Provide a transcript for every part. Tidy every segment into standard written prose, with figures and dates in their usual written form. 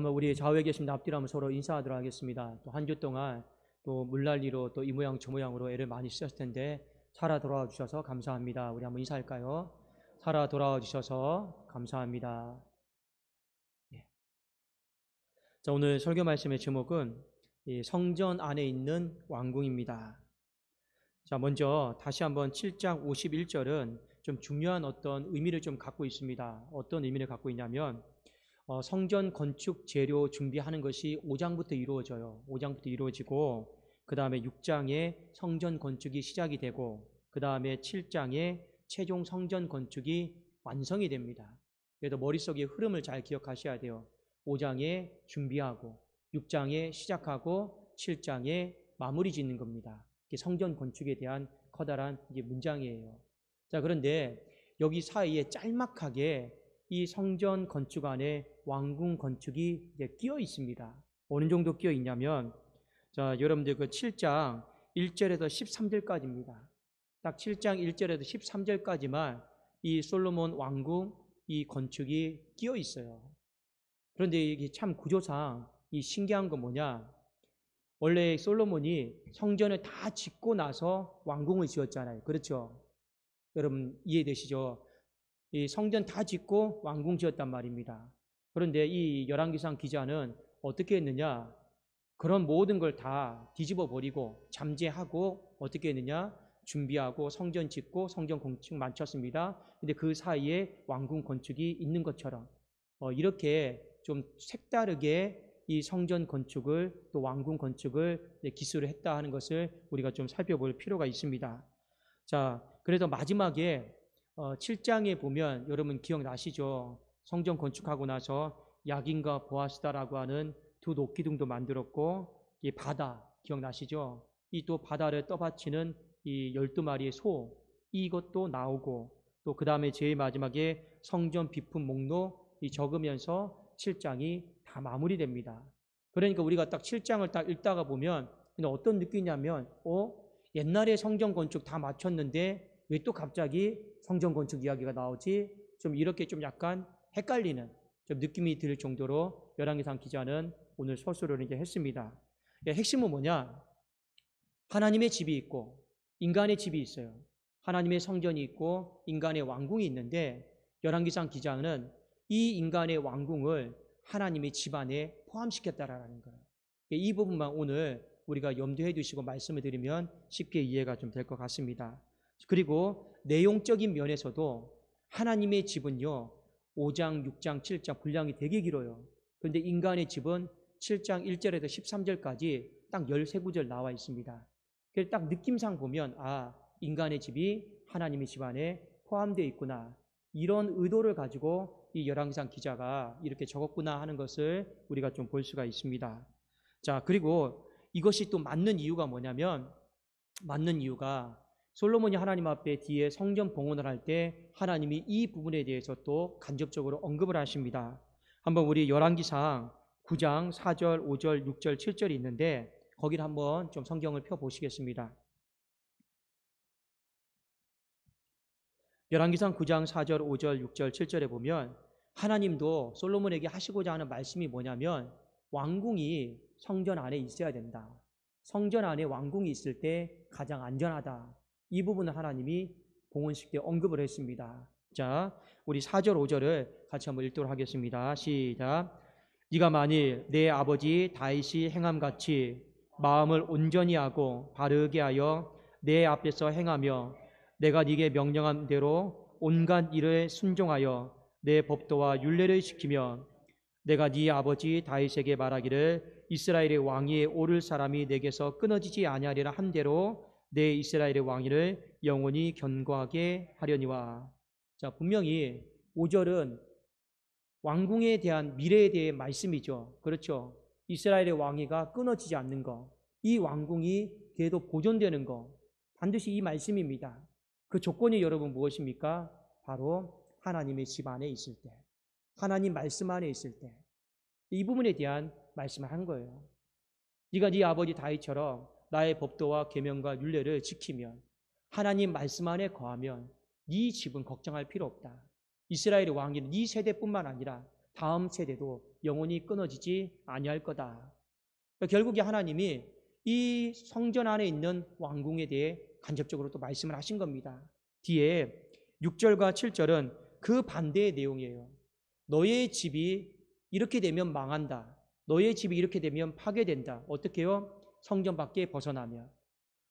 우리 좌우에 계신 앞뒤로 한번 서로 인사하도록 하겠습니다. 또 한 주 동안 또 물난리로 또 이 모양 저 모양으로 애를 많이 쓰셨을 텐데 살아 돌아와 주셔서 감사합니다. 우리 한번 인사할까요? 살아 돌아와 주셔서 감사합니다. 예. 자, 오늘 설교 말씀의 제목은 이 성전 안에 있는 왕궁입니다. 자, 먼저 다시 한번 7장 51절은 좀 중요한 어떤 의미를 좀 갖고 있습니다. 어떤 의미를 갖고 있냐면 성전 건축 재료 준비하는 것이 5장부터 이루어져요. 5장부터 이루어지고 그 다음에 6장에 성전 건축이 시작이 되고 그 다음에 7장에 최종 성전 건축이 완성이 됩니다. 그래서 머릿속에 흐름을 잘 기억하셔야 돼요. 5장에 준비하고 6장에 시작하고 7장에 마무리 짓는 겁니다. 이게 성전 건축에 대한 커다란 이제 문장이에요. 자, 그런데 여기 사이에 짤막하게 이 성전 건축 안에 왕궁 건축이 이제 끼어 있습니다. 어느 정도 끼어 있냐면, 자, 여러분들 그 7장 1절에서 13절까지입니다. 딱 7장 1절에서 13절까지만 이 솔로몬 왕궁 이 건축이 끼어 있어요. 그런데 이게 참 구조상 이 신기한 건 뭐냐? 원래 솔로몬이 성전을 다 짓고 나서 왕궁을 지었잖아요. 그렇죠? 여러분 이해되시죠? 이 성전 다 짓고 왕궁 지었단 말입니다. 그런데 이 열왕기상 기자는 어떻게 했느냐? 그런 모든 걸 다 뒤집어 버리고 잠재하고 어떻게 했느냐? 준비하고 성전 짓고 성전 건축 마쳤습니다. 근데 그 사이에 왕궁 건축이 있는 것처럼 이렇게 좀 색다르게 이 성전 건축을 또 왕궁 건축을 기술을 했다 하는 것을 우리가 좀 살펴볼 필요가 있습니다. 자, 그래서 마지막에 7장에 보면 여러분 기억나시죠? 성전 건축하고 나서 야긴과 보아스다라고 하는 두 녹기둥도 만들었고 이 바다 기억나시죠? 이 또 바다를 떠받치는 이 12마리의 소 이것도 나오고 또 그 다음에 제일 마지막에 성전 비품 목록 이 적으면서 7장이 다 마무리됩니다. 그러니까 우리가 딱 7장을 딱 읽다가 보면 어떤 느낌이냐면 옛날에 성전 건축 다 마쳤는데 왜 또 갑자기 성전 건축 이야기가 나오지? 좀 이렇게 좀 약간 헷갈리는 좀 느낌이 들 정도로 열왕기상 기자는 오늘 서술을 이렇게 했습니다. 핵심은 뭐냐? 하나님의 집이 있고 인간의 집이 있어요. 하나님의 성전이 있고 인간의 왕궁이 있는데 열왕기상 기자는 이 인간의 왕궁을 하나님의 집 안에 포함시켰다라는 거예요. 이 부분만 오늘 우리가 염두해 두시고 말씀을 드리면 쉽게 이해가 좀 될 것 같습니다. 그리고 내용적인 면에서도 하나님의 집은요 5장, 6장, 7장 분량이 되게 길어요. 그런데 인간의 집은 7장 1절에서 13절까지 딱 13구절 나와 있습니다. 그래서 딱 느낌상 보면 인간의 집이 하나님의 집 안에 포함되어 있구나. 이런 의도를 가지고 이 열왕기상 기자가 이렇게 적었구나 하는 것을 우리가 좀 볼 수가 있습니다. 자, 그리고 이것이 또 맞는 이유가 뭐냐면 맞는 이유가 솔로몬이 하나님 앞에 뒤에 성전 봉헌을 할 때 하나님이 이 부분에 대해서 또 간접적으로 언급을 하십니다. 한번 우리 열왕기상 9장 4절, 5절, 6절, 7절이 있는데 거기를 한번 좀 성경을 펴 보시겠습니다. 열왕기상 9장 4절, 5절, 6절, 7절에 보면 하나님도 솔로몬에게 하시고자 하는 말씀이 뭐냐면 왕궁이 성전 안에 있어야 된다. 성전 안에 왕궁이 있을 때 가장 안전하다. 이 부분을 하나님이 봉헌식 때 언급을 했습니다. 자, 우리 4절, 5절을 같이 한번 읽도록 하겠습니다. 시작. 네가 만일 내 아버지 다윗이 행함같이 마음을 온전히 하고 바르게 하여 내 앞에서 행하며 내가 네게 명령한 대로 온갖 일에 순종하여 내 법도와 율례를 지키며 내가 네 아버지 다윗에게 말하기를 이스라엘의 왕위에 오를 사람이 내게서 끊어지지 아니하리라 한 대로 내 이스라엘의 왕위를 영원히 견고하게 하려니와. 자, 분명히 5절은 왕궁에 대한 미래에 대해 말씀이죠. 그렇죠? 이스라엘의 왕위가 끊어지지 않는 거, 이 왕궁이 계속 보존되는 거, 반드시 이 말씀입니다. 그 조건이 여러분 무엇입니까? 바로 하나님의 집 안에 있을 때, 하나님 말씀 안에 있을 때, 이 부분에 대한 말씀을 한 거예요. 네가 네 아버지 다윗처럼 나의 법도와 계명과 율례를 지키면 하나님 말씀 안에 거하면 네 집은 걱정할 필요 없다. 이스라엘의 왕위는 네 세대뿐만 아니라 다음 세대도 영원히 끊어지지 아니할 거다. 그러니까 결국에 하나님이 이 성전 안에 있는 왕궁에 대해 간접적으로 또 말씀을 하신 겁니다. 뒤에 6절과 7절은 그 반대의 내용이에요. 너의 집이 이렇게 되면 망한다. 너의 집이 이렇게 되면 파괴된다. 어떻게 해요? 성전 밖에 벗어나면,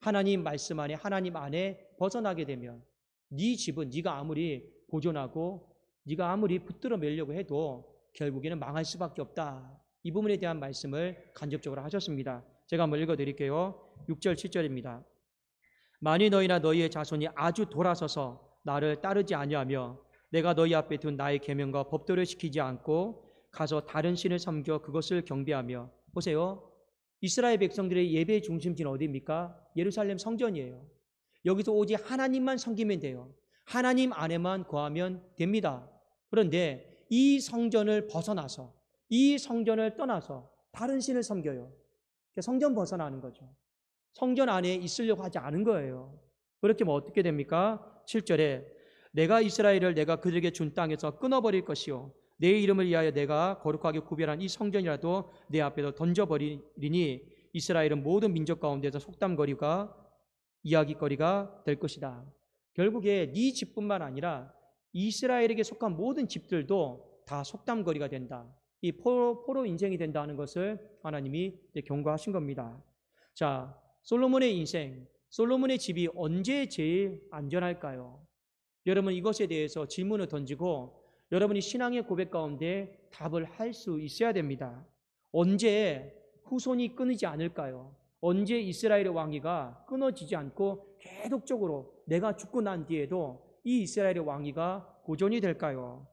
하나님 말씀 안에, 하나님 안에 벗어나게 되면 네 집은 네가 아무리 보존하고 네가 아무리 붙들어 매려고 해도 결국에는 망할 수밖에 없다. 이 부분에 대한 말씀을 간접적으로 하셨습니다. 제가 한번 읽어드릴게요. 6절 7절입니다. 만일 너희나 너희의 자손이 아주 돌아서서 나를 따르지 아니하며 내가 너희 앞에 둔 나의 계명과 법도를 지키지 않고 가서 다른 신을 섬겨 그것을 경배하며, 보세요. 이스라엘 백성들의 예배의 중심지는 어디입니까? 예루살렘 성전이에요. 여기서 오직 하나님만 섬기면 돼요. 하나님 안에만 거하면 됩니다. 그런데 이 성전을 벗어나서, 이 성전을 떠나서 다른 신을 섬겨요. 성전 벗어나는 거죠. 성전 안에 있으려고 하지 않은 거예요. 그렇게 하면 어떻게 됩니까? 7절에 내가 이스라엘을 내가 그들에게 준 땅에서 끊어버릴 것이요 내 이름을 위하여 내가 거룩하게 구별한 이 성전이라도 내 앞에서 던져버리니 이스라엘은 모든 민족 가운데서 속담거리가 이야기거리가 될 것이다. 결국에 네 집뿐만 아니라 이스라엘에게 속한 모든 집들도 다 속담거리가 된다. 이 포로 인생이 된다는 것을 하나님이 경고하신 겁니다. 자, 솔로몬의 인생, 솔로몬의 집이 언제 제일 안전할까요? 여러분 이것에 대해서 질문을 던지고 여러분이 신앙의 고백 가운데 답을 할 수 있어야 됩니다. 언제 후손이 끊이지 않을까요? 언제 이스라엘의 왕위가 끊어지지 않고 계속적으로 내가 죽고 난 뒤에도 이 이스라엘의 왕위가 보존이 될까요?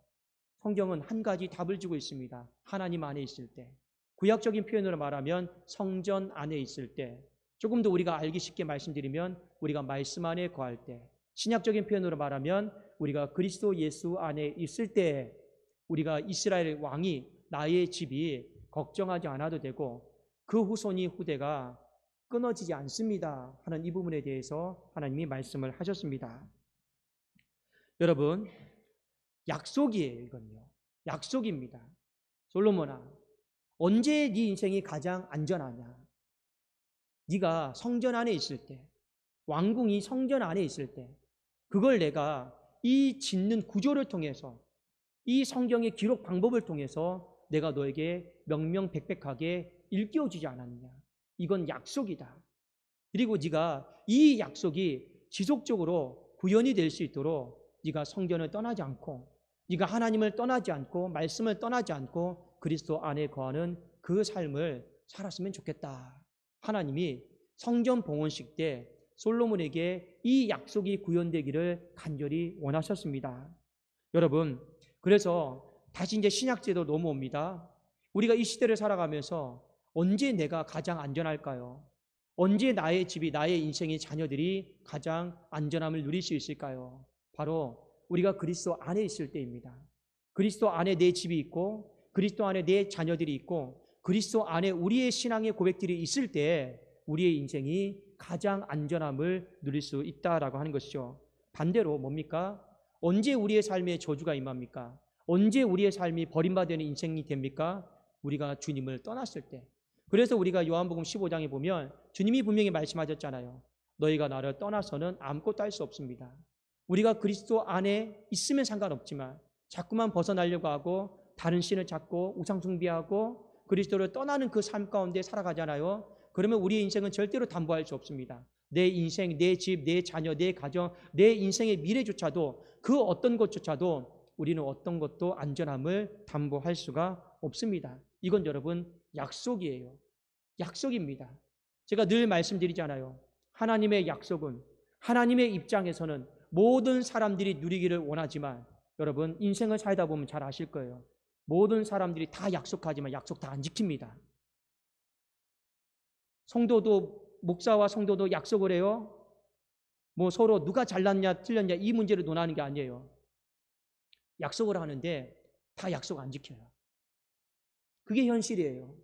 성경은 한 가지 답을 주고 있습니다. 하나님 안에 있을 때. 구약적인 표현으로 말하면 성전 안에 있을 때. 조금 더 우리가 알기 쉽게 말씀드리면 우리가 말씀 안에 거할 때. 신약적인 표현으로 말하면 우리가 그리스도 예수 안에 있을 때 우리가 이스라엘 왕이 나의 집이 걱정하지 않아도 되고 그 후손이 후대가 끊어지지 않습니다 하는 이 부분에 대해서 하나님이 말씀을 하셨습니다. 여러분 약속이에요. 이건요. 약속입니다. 솔로몬아, 언제 네 인생이 가장 안전하냐? 네가 성전 안에 있을 때, 왕궁이 성전 안에 있을 때, 그걸 내가 이 짓는 구조를 통해서, 이 성경의 기록 방법을 통해서 내가 너에게 명명백백하게 일깨워주지 않았느냐? 이건 약속이다. 그리고 네가 이 약속이 지속적으로 구현이 될 수 있도록 네가 성전을 떠나지 않고 네가 하나님을 떠나지 않고 말씀을 떠나지 않고 그리스도 안에 거하는 그 삶을 살았으면 좋겠다. 하나님이 성전 봉헌식 때 솔로몬에게 이 약속이 구현되기를 간절히 원하셨습니다. 여러분, 그래서 다시 이제 신약제도 넘어옵니다. 우리가 이 시대를 살아가면서 언제 내가 가장 안전할까요? 언제 나의 집이, 나의 인생의 자녀들이 가장 안전함을 누릴 수 있을까요? 바로 우리가 그리스도 안에 있을 때입니다. 그리스도 안에 내 집이 있고 그리스도 안에 내 자녀들이 있고 그리스도 안에 우리의 신앙의 고백들이 있을 때 우리의 인생이 가장 안전함을 누릴 수 있다라고 하는 것이죠. 반대로 뭡니까? 언제 우리의 삶에 저주가 임합니까? 언제 우리의 삶이 버림받는 인생이 됩니까? 우리가 주님을 떠났을 때. 그래서 우리가 요한복음 15장에 보면 주님이 분명히 말씀하셨잖아요. 너희가 나를 떠나서는 아무것도 할 수 없습니다. 우리가 그리스도 안에 있으면 상관없지만 자꾸만 벗어나려고 하고 다른 신을 찾고 우상 숭배하고 그리스도를 떠나는 그 삶 가운데 살아가잖아요. 그러면 우리의 인생은 절대로 담보할 수 없습니다. 내 인생, 내 집, 내 자녀, 내 가정, 내 인생의 미래조차도 그 어떤 것조차도 우리는 어떤 것도 안전함을 담보할 수가 없습니다. 이건 여러분 약속이에요. 약속입니다. 제가 늘 말씀드리잖아요. 하나님의 약속은 하나님의 입장에서는 모든 사람들이 누리기를 원하지만 여러분 인생을 살다 보면 잘 아실 거예요. 모든 사람들이 다 약속하지만 약속 다 안 지킵니다. 성도도 목사와 성도도 약속을 해요. 뭐 서로 누가 잘났냐 틀렸냐 이 문제를 논하는 게 아니에요. 약속을 하는데 다 약속 안 지켜요. 그게 현실이에요.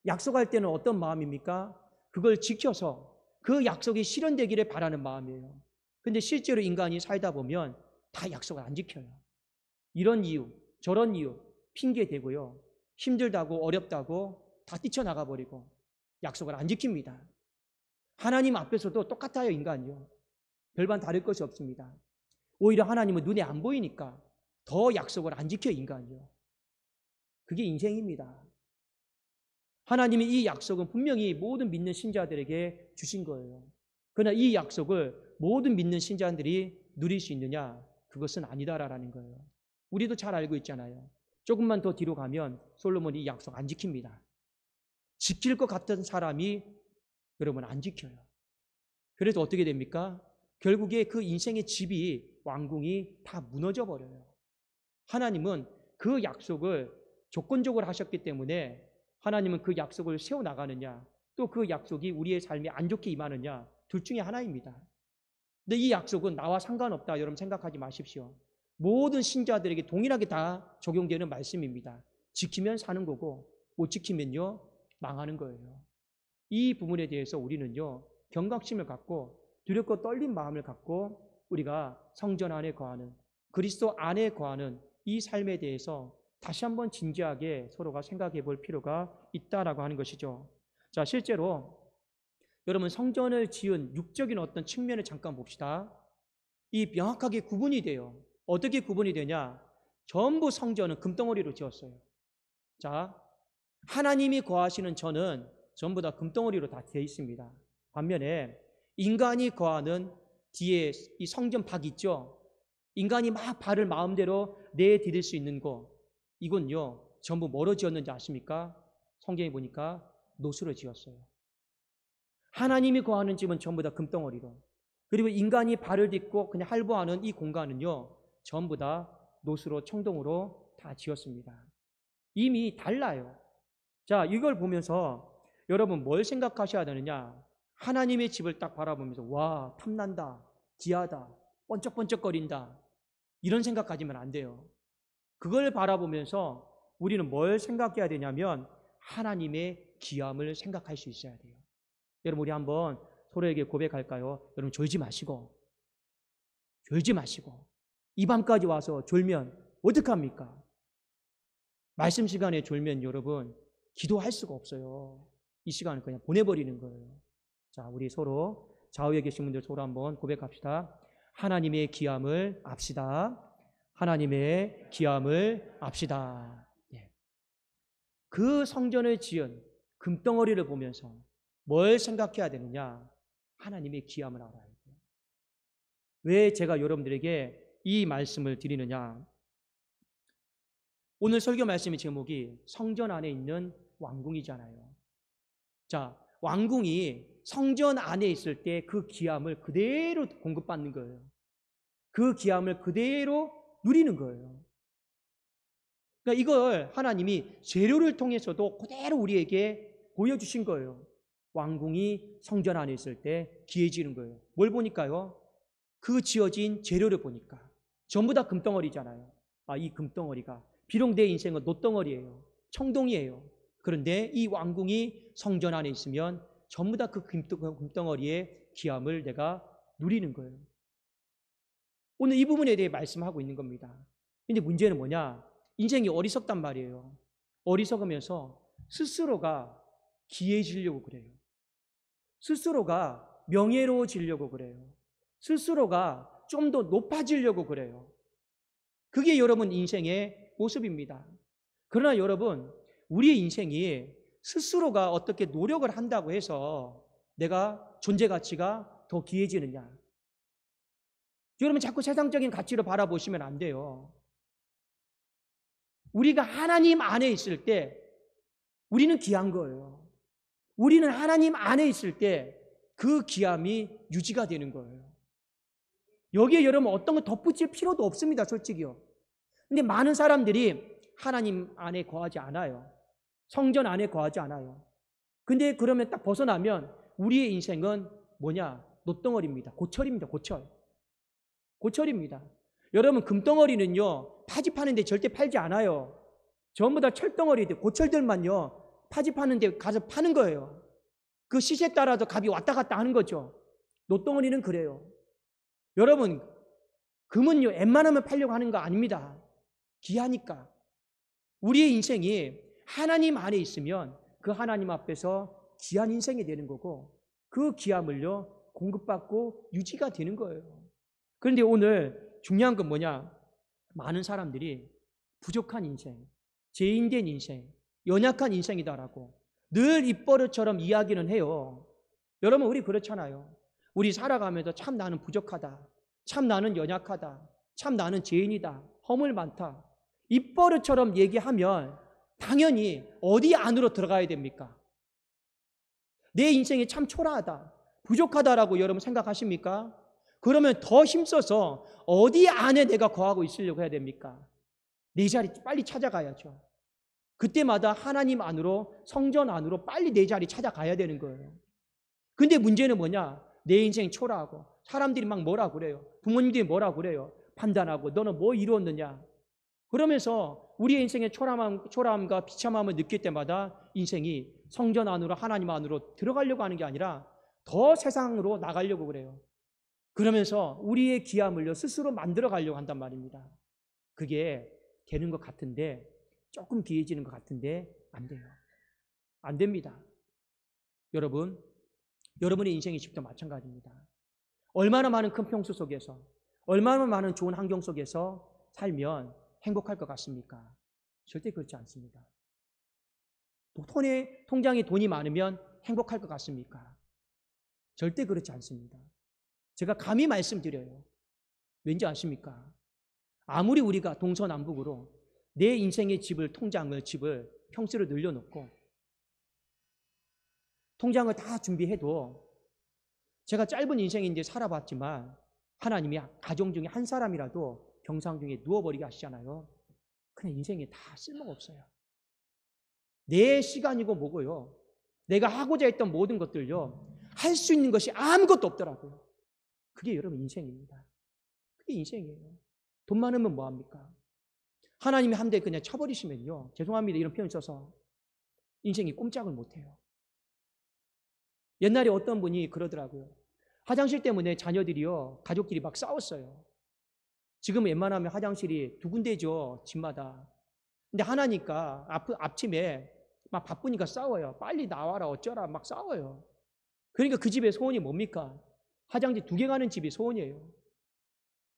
약속할 때는 어떤 마음입니까? 그걸 지켜서 그 약속이 실현되기를 바라는 마음이에요. 근데 실제로 인간이 살다 보면 다 약속을 안 지켜요. 이런 이유, 저런 이유 핑계 대고요. 힘들다고 어렵다고 다 뛰쳐나가 버리고 약속을 안 지킵니다. 하나님 앞에서도 똑같아요. 인간이요. 별반 다를 것이 없습니다. 오히려 하나님은 눈에 안 보이니까 더 약속을 안 지켜 인간이요. 그게 인생입니다. 하나님이 이 약속은 분명히 모든 믿는 신자들에게 주신 거예요. 그러나 이 약속을 모든 믿는 신자들이 누릴 수 있느냐? 그것은 아니다라는 거예요. 우리도 잘 알고 있잖아요. 조금만 더 뒤로 가면 솔로몬이 이 약속 안 지킵니다. 지킬 것 같은 사람이 여러분 안 지켜요. 그래서 어떻게 됩니까? 결국에 그 인생의 집이 왕궁이 다 무너져 버려요. 하나님은 그 약속을 조건적으로 하셨기 때문에 하나님은 그 약속을 세워나가느냐 또 그 약속이 우리의 삶에 안 좋게 임하느냐 둘 중에 하나입니다. 근데 이 약속은 나와 상관없다 여러분 생각하지 마십시오. 모든 신자들에게 동일하게 다 적용되는 말씀입니다. 지키면 사는 거고 못 지키면요 망하는 거예요. 이 부분에 대해서 우리는요 경각심을 갖고 두렵고 떨린 마음을 갖고 우리가 성전 안에 거하는 그리스도 안에 거하는 이 삶에 대해서 다시 한번 진지하게 서로가 생각해 볼 필요가 있다라고 하는 것이죠. 자, 실제로 여러분 성전을 지은 육적인 어떤 측면을 잠깐 봅시다. 이 명확하게 구분이 돼요. 어떻게 구분이 되냐? 전부 성전은 금덩어리로 지었어요. 자, 하나님이 거하시는 전은 전부 다 금덩어리로 다 되어 있습니다. 반면에 인간이 거하는 뒤에 이 성전 박 있죠? 인간이 막 발을 마음대로 내디딜 수 있는 곳, 이건요 전부 뭐로 지었는지 아십니까? 성경에 보니까 노수로 지었어요. 하나님이 거하는 집은 전부 다 금덩어리로, 그리고 인간이 발을 딛고 그냥 할보하는 이 공간은요 전부 다 노수로 청동으로 다 지었습니다. 이미 달라요. 자, 이걸 보면서 여러분 뭘 생각하셔야 되느냐? 하나님의 집을 딱 바라보면서 와 탐난다, 귀하다, 번쩍번쩍거린다 이런 생각 가지면 안 돼요. 그걸 바라보면서 우리는 뭘 생각해야 되냐면 하나님의 귀함을 생각할 수 있어야 돼요. 여러분 우리 한번 서로에게 고백할까요? 여러분 졸지 마시고 이 밤까지 와서 졸면 어떡합니까? 말씀 시간에 졸면 여러분 기도할 수가 없어요. 이 시간을 그냥 보내버리는 거예요. 자, 우리 서로 좌우에 계신 분들 서로 한번 고백합시다. 하나님의 귀함을 압시다. 하나님의 귀함을 압시다. 네. 그 성전을 지은 금덩어리를 보면서 뭘 생각해야 되느냐? 하나님의 귀함을 알아야 돼요. 왜 제가 여러분들에게 이 말씀을 드리느냐? 오늘 설교 말씀의 제목이 성전 안에 있는 왕궁이잖아요. 자, 왕궁이 성전 안에 있을 때 그 귀함을 그대로 공급받는 거예요. 그 귀함을 그대로 누리는 거예요. 그러니까 이걸 하나님이 재료를 통해서도 그대로 우리에게 보여주신 거예요. 왕궁이 성전 안에 있을 때 귀해지는 거예요. 뭘 보니까요? 그 지어진 재료를 보니까 전부 다 금덩어리잖아요. 아, 이 금덩어리가 비록 내 인생은 노덩어리예요. 청동이에요. 그런데 이 왕궁이 성전 안에 있으면 전부 다 그 금덩어리의 귀함을 내가 누리는 거예요. 오늘 이 부분에 대해 말씀하고 있는 겁니다. 근데 문제는 뭐냐? 인생이 어리석단 말이에요. 어리석으면서 스스로가 귀해지려고 그래요. 스스로가 명예로워지려고 그래요. 스스로가 좀 더 높아지려고 그래요. 그게 여러분 인생의 모습입니다. 그러나 여러분, 우리의 인생이 스스로가 어떻게 노력을 한다고 해서 내가 존재 가치가 더 귀해지느냐? 여러분 자꾸 세상적인 가치로 바라보시면 안 돼요. 우리가 하나님 안에 있을 때 우리는 귀한 거예요. 우리는 하나님 안에 있을 때 그 귀함이 유지가 되는 거예요. 여기에 여러분 어떤 거 덧붙일 필요도 없습니다. 솔직히요. 근데 많은 사람들이 하나님 안에 거하지 않아요. 성전 안에 거하지 않아요. 근데 그러면 딱 벗어나면 우리의 인생은 뭐냐? 노덩어리입니다. 고철입니다. 고철입니다. 여러분 금덩어리는요 파지 파는데 절대 팔지 않아요. 전부 다 철덩어리들, 고철들만요 파지 파는데 가서 파는 거예요. 그 시세 따라서 값이 왔다 갔다 하는 거죠. 노덩어리는 그래요. 여러분 금은요 웬만하면 팔려고 하는 거 아닙니다. 귀하니까. 우리의 인생이 하나님 안에 있으면 그 하나님 앞에서 귀한 인생이 되는 거고 그 귀함을요 공급받고 유지가 되는 거예요. 그런데 오늘 중요한 건 뭐냐? 많은 사람들이 부족한 인생, 죄인된 인생, 연약한 인생이다라고 늘 입버릇처럼 이야기는 해요. 여러분 우리 그렇잖아요. 우리 살아가면서 참 나는 부족하다, 참 나는 연약하다, 참 나는 죄인이다, 허물 많다 입버릇처럼 얘기하면 당연히 어디 안으로 들어가야 됩니까? 내 인생이 참 초라하다, 부족하다라고 여러분 생각하십니까? 그러면 더 힘써서 어디 안에 내가 거하고 있으려고 해야 됩니까? 내 자리 빨리 찾아가야죠. 그때마다 하나님 안으로, 성전 안으로 빨리 내 자리 찾아가야 되는 거예요. 근데 문제는 뭐냐? 내 인생이 초라하고 사람들이 막 뭐라 그래요. 부모님들이 뭐라 그래요. 판단하고 너는 뭐 이루었느냐. 그러면서 우리의 인생의 초라함과 비참함을 느낄 때마다 인생이 성전 안으로 하나님 안으로 들어가려고 하는 게 아니라 더 세상으로 나가려고 그래요. 그러면서 우리의 귀함을요 스스로 만들어 가려고 한단 말입니다. 그게 되는 것 같은데 조금 귀해지는 것 같은데 안 돼요. 안 됩니다. 여러분의 인생의 집도 마찬가지입니다. 얼마나 많은 큰 평수 속에서 얼마나 많은 좋은 환경 속에서 살면 행복할 것 같습니까? 절대 그렇지 않습니다. 통장에 돈이 많으면 행복할 것 같습니까? 절대 그렇지 않습니다. 제가 감히 말씀드려요. 왠지 아십니까? 아무리 우리가 동서남북으로 내 인생의 집을 평수를 늘려놓고 통장을 다 준비해도 제가 짧은 인생인데 살아봤지만 하나님이 가정 중에 한 사람이라도 병상 중에 누워버리게 하시잖아요. 그냥 인생에 다 쓸모가 없어요. 내 시간이고 뭐고요. 내가 하고자 했던 모든 것들요. 할 수 있는 것이 아무것도 없더라고요. 그게 여러분 인생입니다. 그게 인생이에요. 돈 많으면 뭐합니까? 하나님이 한 대 그냥 쳐버리시면요. 죄송합니다. 이런 표현 써서 인생이 꼼짝을 못해요. 옛날에 어떤 분이 그러더라고요. 화장실 때문에 자녀들이요. 가족들이 막 싸웠어요. 지금 웬만하면 화장실이 두 군데죠. 집마다. 근데 하나니까 아침에 막 바쁘니까 싸워요. 빨리 나와라 어쩌라 막 싸워요. 그러니까 그 집의 소원이 뭡니까? 화장실 2개 가는 집이 소원이에요.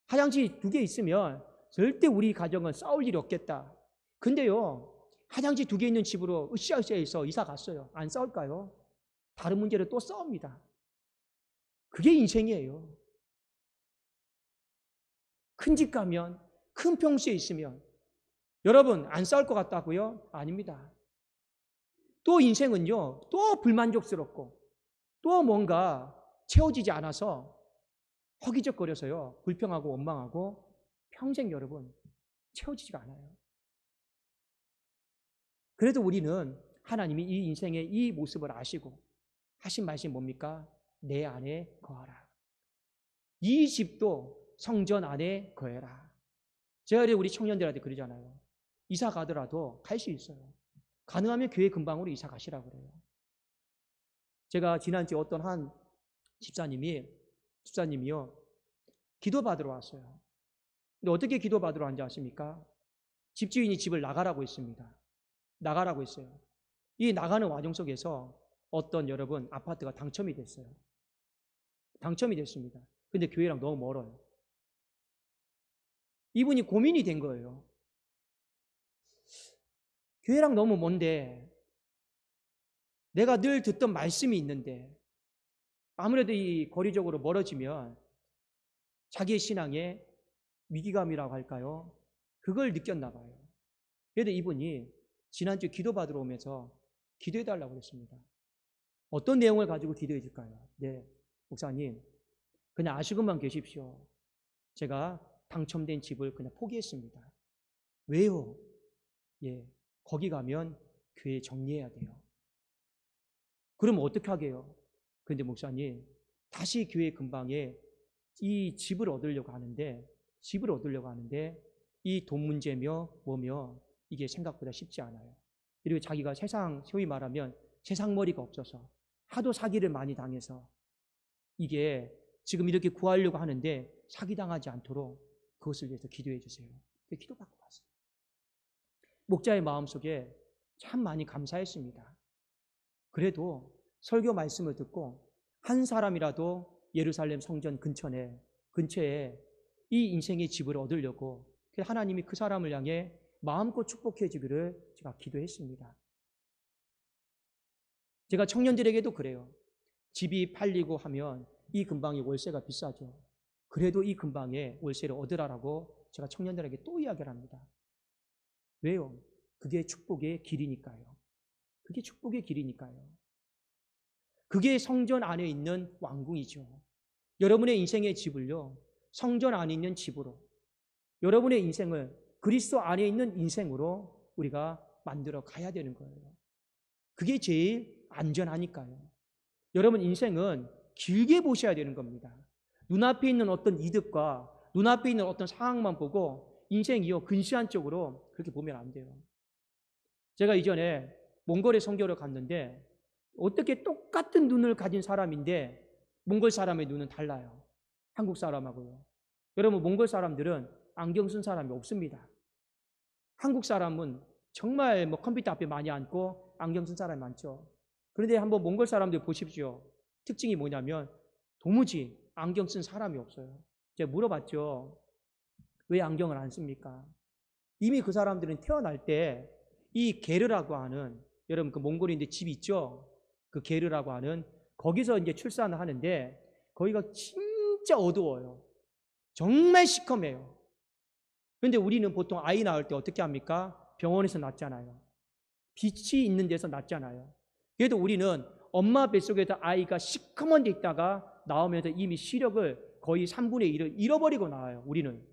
화장실 2개 있으면 절대 우리 가정은 싸울 일이 없겠다. 근데요. 화장실 2개 있는 집으로 으쌰으쌰해서 이사 갔어요. 안 싸울까요? 다른 문제로 또 싸웁니다. 그게 인생이에요. 큰 집 가면 큰 평수에 있으면 여러분 안 싸울 것 같다고요? 아닙니다. 또 인생은요. 또 불만족스럽고 또 뭔가 채워지지 않아서 허기적거려서요. 불평하고 원망하고 평생 여러분 채워지지가 않아요. 그래도 우리는 하나님이 이 인생의 이 모습을 아시고 하신 말씀이 뭡니까? 내 안에 거하라. 이 집도 성전 안에 거해라. 제가 우리 청년들한테 그러잖아요. 이사 가더라도 갈 수 있어요. 가능하면 교회 근방으로 이사 가시라고 그래요. 제가 지난주에 어떤 한 집사님이요. 기도 받으러 왔어요. 근데 어떻게 기도 받으러 왔는지 아십니까? 집주인이 집을 나가라고 했습니다. 나가라고 했어요. 이 나가는 와중 속에서 어떤 여러분 아파트가 당첨이 됐어요. 당첨이 됐습니다. 근데 교회랑 너무 멀어요. 이분이 고민이 된 거예요. 교회랑 너무 먼데 내가 늘 듣던 말씀이 있는데 아무래도 이 거리적으로 멀어지면 자기의 신앙에 위기감이라고 할까요? 그걸 느꼈나 봐요. 그래도 이분이 지난주 기도받으러 오면서 기도해달라고 그랬습니다. 어떤 내용을 가지고 기도해 줄까요? 네, 목사님 그냥 아시고만 계십시오. 제가 당첨된 집을 그냥 포기했습니다. 왜요? 예, 거기 가면 교회 정리해야 돼요. 그럼 어떻게 하게요? 그런데 목사님 다시 교회 근방에 이 집을 얻으려고 하는데 이 돈 문제며 뭐며 이게 생각보다 쉽지 않아요. 그리고 자기가 소위 말하면 세상머리가 없어서 하도 사기를 많이 당해서 이게 지금 이렇게 구하려고 하는데 사기당하지 않도록 그것을 위해서 기도해 주세요. 기도받고 왔어요. 목자의 마음속에 참 많이 감사했습니다. 그래도 설교 말씀을 듣고 한 사람이라도 예루살렘 성전 근처에 이 인생의 집을 얻으려고 하나님이 그 사람을 향해 마음껏 축복해 주기를 제가 기도했습니다. 제가 청년들에게도 그래요. 집이 팔리고 하면 이 근방의 월세가 비싸죠. 그래도 이 근방에 월세를 얻으라라고 제가 청년들에게 또 이야기를 합니다. 왜요? 그게 축복의 길이니까요. 그게 축복의 길이니까요. 그게 성전 안에 있는 왕궁이죠. 여러분의 인생의 집을요, 성전 안에 있는 집으로, 여러분의 인생을 그리스도 안에 있는 인생으로 우리가 만들어 가야 되는 거예요. 그게 제일 안전하니까요. 여러분 인생은 길게 보셔야 되는 겁니다. 눈앞에 있는 어떤 이득과 눈앞에 있는 어떤 상황만 보고 인생이요 근시안적으로 그렇게 보면 안 돼요. 제가 이전에 몽골에 선교를 갔는데 어떻게 똑같은 눈을 가진 사람인데 몽골 사람의 눈은 달라요. 한국 사람하고요. 여러분 몽골 사람들은 안경 쓴 사람이 없습니다. 한국 사람은 정말 컴퓨터 앞에 많이 앉고 안경 쓴 사람이 많죠. 그런데 한번 몽골 사람들 보십시오. 특징이 뭐냐면 도무지 안경 쓴 사람이 없어요. 제가 물어봤죠. 왜 안경을 안 씁니까? 이미 그 사람들은 태어날 때 이 게르라고 하는, 여러분 그 몽골인데 집 있죠? 그 게르라고 하는 거기서 이제 출산을 하는데 거기가 진짜 어두워요. 정말 시커매요. 그런데 우리는 보통 아이 낳을 때 어떻게 합니까? 병원에서 낳잖아요. 빛이 있는 데서 낳잖아요. 그래도 우리는 엄마 뱃속에서 아이가 시커먼 데 있다가 나오면서 이미 시력을 거의 3분의 1을 잃어버리고 나와요. 우리는.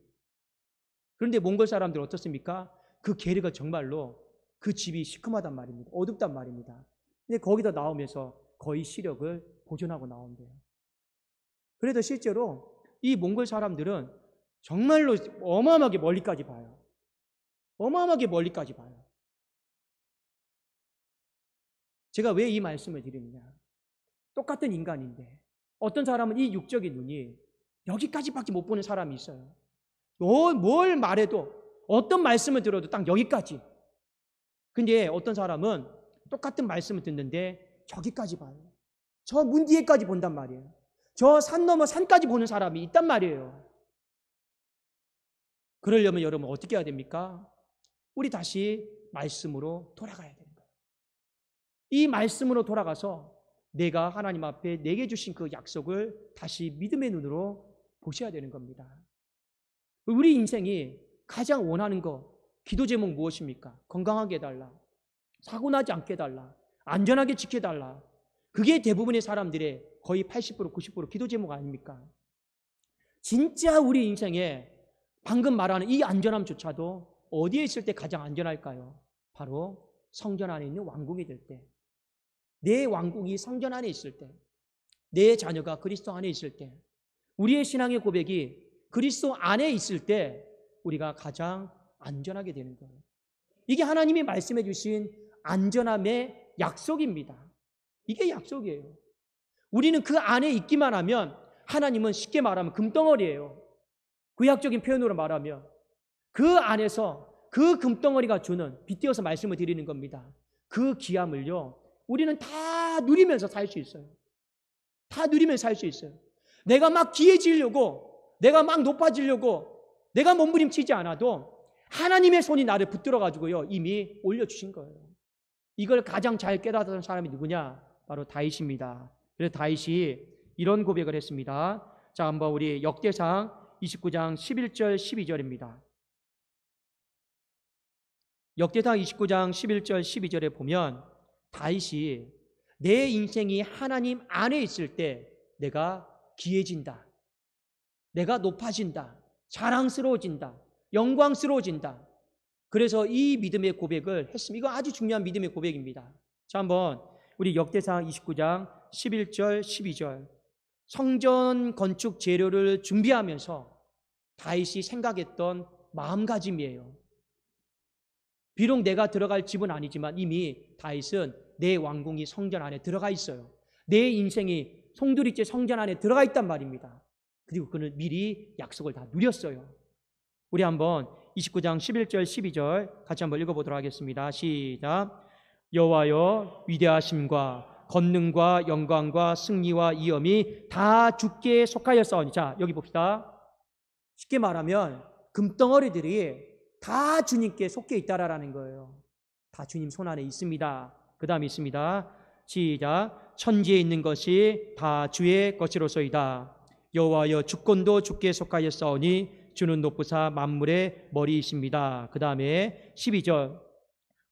그런데 몽골 사람들 어떻습니까? 그 게르가 정말로 그 집이 시커하단 말입니다. 어둡단 말입니다. 근데 거기다 나오면서 거의 시력을 보존하고 나온대요. 그래도 실제로 이 몽골 사람들은 정말로 어마어마하게 멀리까지 봐요. 어마어마하게 멀리까지 봐요. 제가 왜 이 말씀을 드리느냐. 똑같은 인간인데 어떤 사람은 이 육적인 눈이 여기까지밖에 못 보는 사람이 있어요. 뭘 말해도 어떤 말씀을 들어도 딱 여기까지. 근데 어떤 사람은 똑같은 말씀을 듣는데 저기까지 봐요. 저 문 뒤에까지 본단 말이에요. 저 산 넘어 산까지 보는 사람이 있단 말이에요. 그러려면 여러분 어떻게 해야 됩니까? 우리 다시 말씀으로 돌아가야 되는 거예요. 이 말씀으로 돌아가서 내가 하나님 앞에 내게 주신 그 약속을 다시 믿음의 눈으로 보셔야 되는 겁니다. 우리 인생이 가장 원하는 거, 기도 제목 무엇입니까? 건강하게 해달라, 사고 나지 않게 해달라, 안전하게 지켜달라. 그게 대부분의 사람들의 거의 80%, 90% 기도 제목 아닙니까? 진짜 우리 인생에 방금 말하는 이 안전함조차도 어디에 있을 때 가장 안전할까요? 바로 성전 안에 있는 왕궁이 될 때, 내 왕궁이 성전 안에 있을 때, 내 자녀가 그리스도 안에 있을 때, 우리의 신앙의 고백이 그리스도 안에 있을 때 우리가 가장 안전하게 되는 거예요. 이게 하나님이 말씀해 주신 안전함의 약속입니다. 이게 약속이에요. 우리는 그 안에 있기만 하면 하나님은 쉽게 말하면 금덩어리예요. 구약적인 표현으로 말하면 그 안에서 그 금덩어리가 주는, 빗대어서 말씀을 드리는 겁니다. 그 귀함을요 우리는 다 누리면서 살 수 있어요. 다 누리면서 살 수 있어요. 내가 막 귀해지려고, 내가 막 높아지려고 내가 몸부림치지 않아도 하나님의 손이 나를 붙들어 가지고요 이미 올려주신 거예요. 이걸 가장 잘 깨닫은 사람이 누구냐? 바로 다윗입니다. 그래서 다윗이 이런 고백을 했습니다. 자, 한번 우리 역대상 29장 11절 12절입니다. 역대상 29장 11절 12절에 보면 다윗이 내 인생이 하나님 안에 있을 때 내가 귀해진다, 내가 높아진다, 자랑스러워진다, 영광스러워진다. 그래서 이 믿음의 고백을 했습니다. 이거 아주 중요한 믿음의 고백입니다. 자, 한번 우리 역대상 29장 11절 12절 성전 건축 재료를 준비하면서 다윗이 생각했던 마음가짐이에요. 비록 내가 들어갈 집은 아니지만 이미 다윗은 내 왕궁이 성전 안에 들어가 있어요. 내 인생이 송두리째 성전 안에 들어가 있단 말입니다. 그리고 그는 미리 약속을 다 누렸어요. 우리 한번 29장 11절 12절 같이 한번 읽어보도록 하겠습니다. 시작. 여호와여 위대하심과 권능과 영광과 승리와 위엄이 다 주께 속하였사오니. 자, 여기 봅시다. 쉽게 말하면 금덩어리들이 다 주님께 속해 있다라는 거예요. 다 주님 손 안에 있습니다. 그 다음에 있습니다. 시작. 천지에 있는 것이 다 주의 것이로소이다. 여호와여 주권도 주께 속하였사오니 주는 높으사 만물의 머리이십니다. 그 다음에 12절.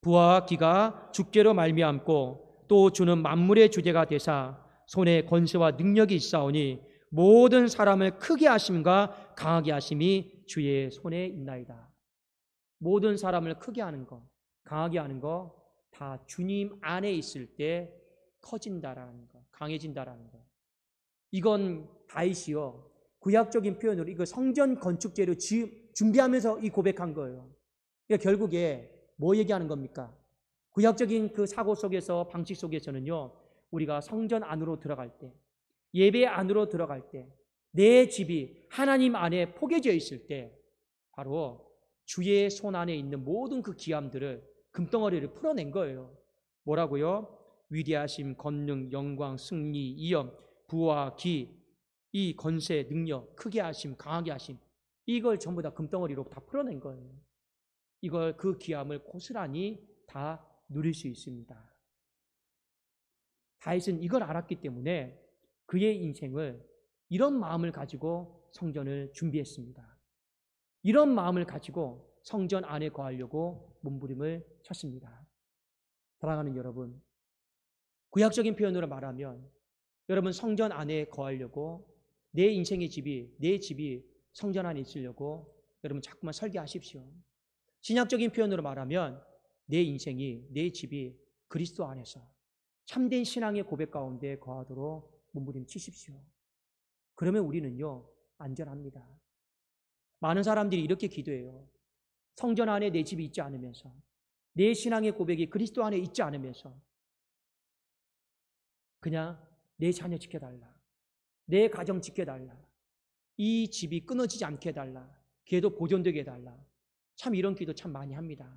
부와 기가 주께로 말미암고 또 주는 만물의 주제가 되사 손에 권세와 능력이 있사오니 모든 사람을 크게 하심과 강하게 하심이 주의 손에 있나이다. 모든 사람을 크게 하는 것, 강하게 하는 것 다 주님 안에 있을 때 커진다라는 것, 강해진다라는 것. 이건 다윗이요, 구약적인 표현으로 이거 성전 건축제로 준비하면서 이 고백한 거예요. 그러니까 결국에 뭐 얘기하는 겁니까? 구약적인 그 사고 속에서, 방식 속에서는요, 우리가 성전 안으로 들어갈 때, 예배 안으로 들어갈 때, 내 집이 하나님 안에 포개져 있을 때 바로 주의 손 안에 있는 모든 그 기함들을, 금덩어리를 풀어낸 거예요. 뭐라고요? 위대하심, 권능, 영광, 승리, 위엄, 부와 기, 이 권세, 능력, 크게 하심, 강하게 하심, 이걸 전부 다 금덩어리로 다 풀어낸 거예요. 이걸, 그 기함을 고스란히 다 누릴 수 있습니다. 다윗은 이걸 알았기 때문에 그의 인생을 이런 마음을 가지고 성전을 준비했습니다. 이런 마음을 가지고 성전 안에 거하려고 몸부림을 쳤습니다. 사랑하는 여러분, 구약적인 표현으로 말하면 여러분 성전 안에 거하려고 내 인생의 집이, 내 집이 성전 안에 있으려고 여러분 자꾸만 설계하십시오. 신약적인 표현으로 말하면 내 인생이, 내 집이 그리스도 안에서 참된 신앙의 고백 가운데 거하도록 몸부림 치십시오. 그러면 우리는요, 안전합니다. 많은 사람들이 이렇게 기도해요. 성전 안에 내 집이 있지 않으면서, 내 신앙의 고백이 그리스도 안에 있지 않으면서 그냥 내 자녀 지켜달라, 내 가정 지켜달라, 이 집이 끊어지지 않게 해달라, 걔도 보존되게 해달라. 참 이런 기도 참 많이 합니다.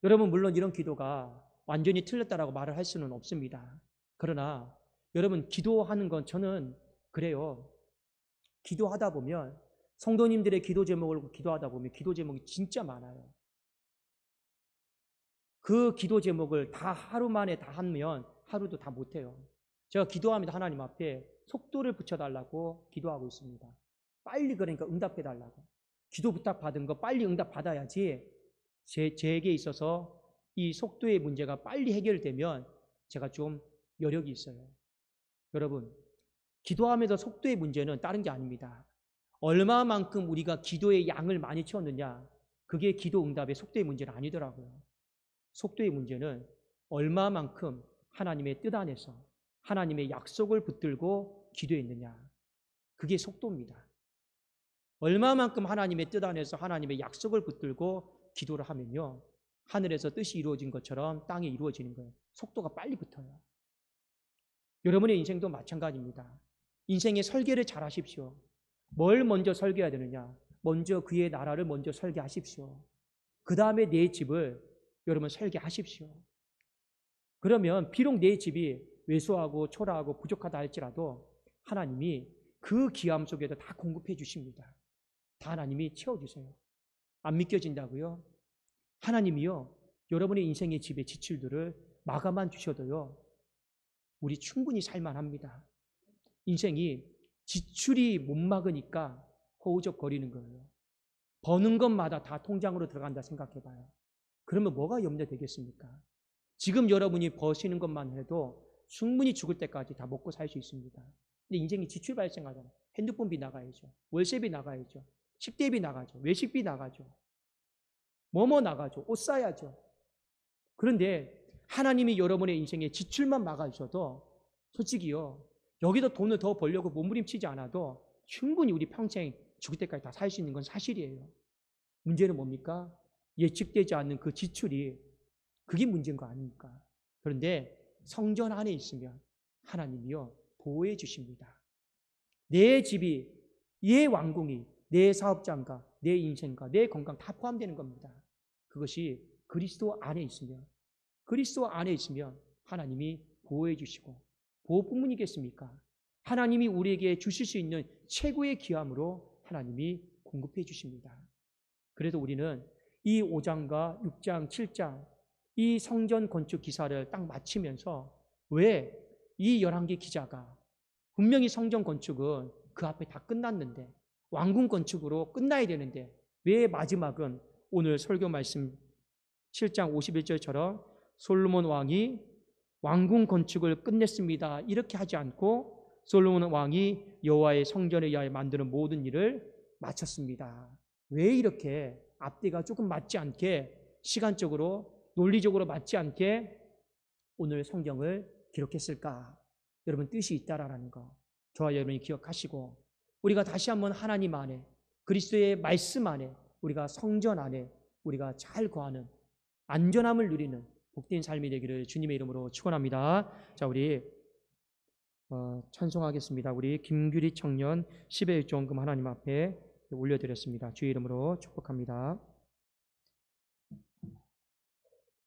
여러분, 물론 이런 기도가 완전히 틀렸다라고 말을 할 수는 없습니다. 그러나 여러분, 기도하는 건 저는 그래요. 기도하다 보면, 성도님들의 기도 제목을 기도하다 보면 기도 제목이 진짜 많아요. 그 기도 제목을 다 하루 만에 다 하면 하루도 다 못해요. 제가 기도합니다. 하나님 앞에 속도를 붙여달라고 기도하고 있습니다. 빨리, 그러니까 응답해달라고. 기도 부탁 받은 거 빨리 응답 받아야지 제게 있어서 이 속도의 문제가 빨리 해결되면 제가 좀 여력이 있어요. 여러분, 기도하면서 속도의 문제는 다른 게 아닙니다. 얼마만큼 우리가 기도의 양을 많이 채웠느냐, 그게 기도 응답의 속도의 문제는 아니더라고요. 속도의 문제는 얼마만큼 하나님의 뜻 안에서 하나님의 약속을 붙들고 기도했느냐, 그게 속도입니다. 얼마만큼 하나님의 뜻 안에서 하나님의 약속을 붙들고 기도를 하면요, 하늘에서 뜻이 이루어진 것처럼 땅에 이루어지는 거예요. 속도가 빨리 붙어요. 여러분의 인생도 마찬가지입니다. 인생의 설계를 잘 하십시오. 뭘 먼저 설계해야 되느냐? 먼저 그의 나라를 먼저 설계하십시오. 그 다음에 내 집을 여러분 설계하십시오. 그러면 비록 내 집이 왜소하고 초라하고 부족하다 할지라도 하나님이 그 기함 속에도 다 공급해 주십니다. 다 하나님이 채워주세요. 안 믿겨진다고요? 하나님이요, 여러분의 인생의 집의 지출들을 마감만 주셔도요, 우리 충분히 살만합니다. 인생이 지출이 못 막으니까 허우적거리는 거예요. 버는 것마다 다 통장으로 들어간다 생각해봐요. 그러면 뭐가 염려되겠습니까? 지금 여러분이 버시는 것만 해도 충분히 죽을 때까지 다 먹고 살 수 있습니다. 근데 인생이 지출 발생하잖아요. 핸드폰비 나가야죠. 월세비 나가야죠. 식대비 나가죠. 외식비 나가죠. 뭐뭐 나가죠. 옷 사야죠. 그런데 하나님이 여러분의 인생의 지출만 막아주셔도 솔직히요, 여기서 돈을 더 벌려고 몸부림치지 않아도 충분히 우리 평생 죽을 때까지 다 살 수 있는 건 사실이에요. 문제는 뭡니까? 예측되지 않는 그 지출이, 그게 문제인 거 아닙니까? 그런데 성전 안에 있으면 하나님이요, 보호해 주십니다. 내 집이, 내 왕궁이, 내 사업장과 내 인생과 내 건강 다 포함되는 겁니다. 그것이 그리스도 안에 있으면 그리스도 안에 있으면 하나님이 보호해 주시고 보호뿐이겠습니까? 하나님이 우리에게 주실 수 있는 최고의 기함으로 하나님이 공급해 주십니다. 그래서 우리는 이 5장과 6장, 7장 이 성전 건축 기사를 딱 마치면서 왜 이 열왕기 기자가 분명히 성전 건축은 그 앞에 다 끝났는데 왕궁 건축으로 끝나야 되는데 왜 마지막은 오늘 설교 말씀 7장 51절처럼 솔로몬 왕이 왕궁 건축을 끝냈습니다. 이렇게 하지 않고 솔로몬 왕이 여호와의 성전에 의하여 만드는 모든 일을 마쳤습니다. 왜 이렇게 앞뒤가 조금 맞지 않게 시간적으로 논리적으로 맞지 않게 오늘 성경을 기록했을까? 여러분 뜻이 있다라는 거 저와 여러분이 기억하시고 우리가 다시 한번 하나님 안에 그리스도의 말씀 안에 우리가 성전 안에 우리가 잘 거하는 안전함을 누리는 복된 삶이 되기를 주님의 이름으로 축원합니다. 자, 우리 찬송하겠습니다. 우리 김규리 청년 10의 일조원금 하나님 앞에 올려드렸습니다. 주의 이름으로 축복합니다.